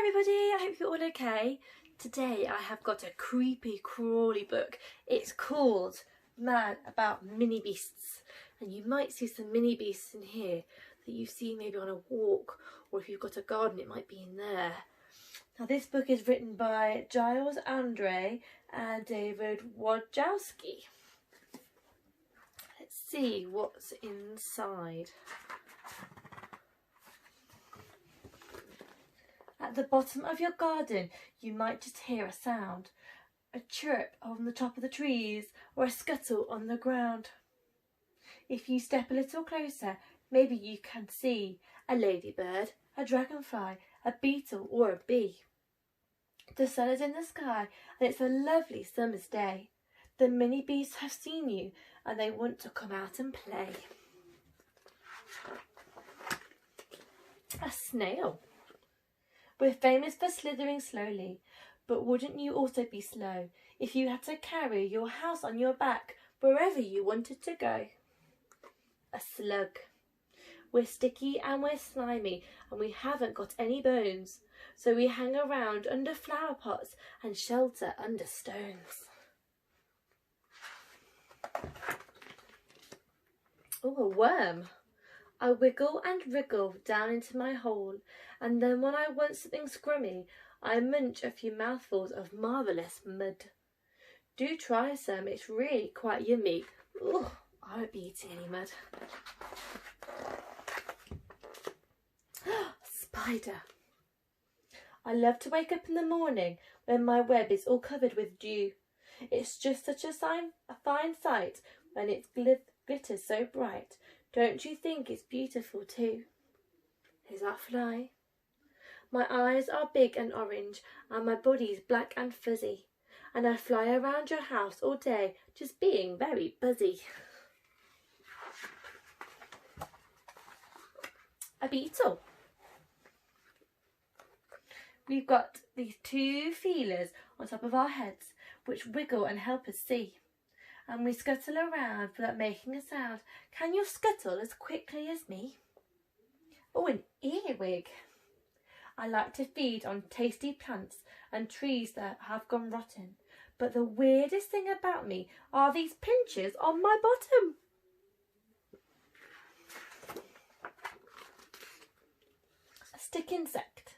Hi everybody, I hope you're all okay. Today I have got a creepy crawly book. It's called Mad About Minibeasts, and you might see some mini beasts in here that you see maybe on a walk, or if you've got a garden it might be in there. Now this book is written by Giles, Andreae and David Wojtowycz. Let's see what's inside. At the bottom of your garden, you might just hear a sound, a chirp on the top of the trees or a scuttle on the ground. If you step a little closer, maybe you can see a ladybird, a dragonfly, a beetle or a bee. The sun is in the sky and it's a lovely summer's day. The mini beasts have seen you and they want to come out and play. A snail. We're famous for slithering slowly, but wouldn't you also be slow if you had to carry your house on your back wherever you wanted to go? A slug. We're sticky and we're slimy and we haven't got any bones, so we hang around under flower pots and shelter under stones. Oh, a worm. I wiggle and wriggle down into my hole, and then when I want something scrummy, I munch a few mouthfuls of marvellous mud. Do try some, it's really quite yummy. Ugh, I won't be eating any mud. Spider. I love to wake up in the morning when my web is all covered with dew. It's just such a fine sight when it glitters so bright. Don't you think it's beautiful too? Is that fly? My eyes are big and orange and my body's black and fuzzy, and I fly around your house all day just being very buzzy. A beetle. We've got these two feelers on top of our heads which wiggle and help us see. And we scuttle around without making a sound. Can you scuttle as quickly as me? Oh, an earwig. I like to feed on tasty plants and trees that have gone rotten. But the weirdest thing about me are these pinchers on my bottom. A stick insect.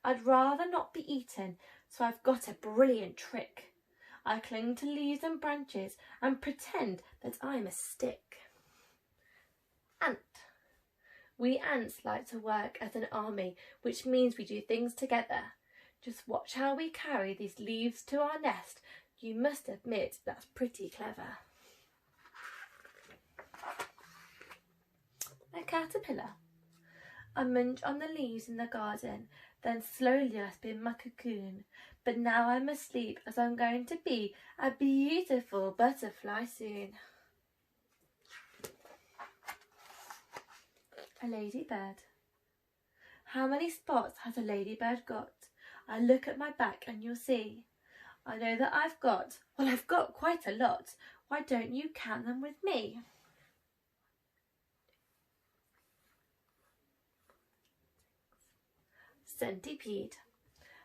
I'd rather not be eaten, so I've got a brilliant trick. I cling to leaves and branches and pretend that I'm a stick. Ant. We ants like to work as an army, which means we do things together. Just watch how we carry these leaves to our nest. You must admit that's pretty clever. A caterpillar. I munch on the leaves in the garden, then slowly I spin my cocoon. But now I'm asleep as I'm going to be a beautiful butterfly soon. A ladybird. How many spots has a ladybird got? I look at my back and you'll see. I know that I've got quite a lot. Why don't you count them with me? Centipede.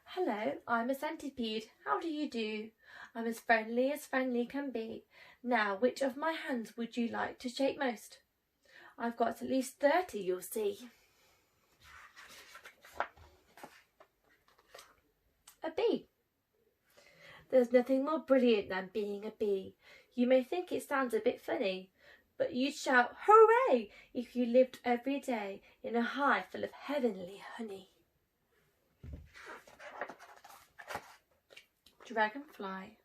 Hello, I'm a centipede. How do you do? I'm as friendly can be. Now, which of my hands would you like to shake most? I've got at least 30, you'll see. A bee. There's nothing more brilliant than being a bee. You may think it sounds a bit funny, but you'd shout hooray if you lived every day in a hive full of heavenly honey. Dragonfly.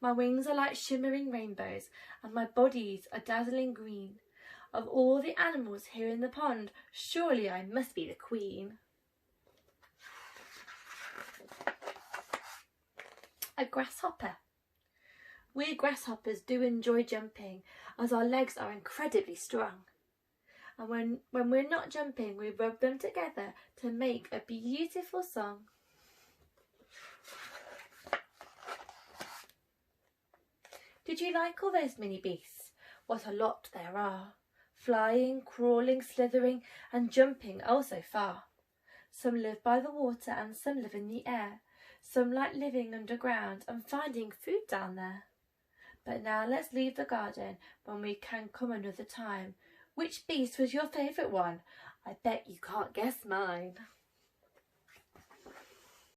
My wings are like shimmering rainbows and my body's a dazzling green. Of all the animals here in the pond, surely I must be the queen. A grasshopper. We grasshoppers do enjoy jumping as our legs are incredibly strong. And when we're not jumping, we rub them together to make a beautiful song. Did you like all those mini beasts? What a lot there are. Flying, crawling, slithering and jumping oh so far. Some live by the water and some live in the air. Some like living underground and finding food down there. But now let's leave the garden when we can come another time. Which beast was your favourite one? I bet you can't guess mine.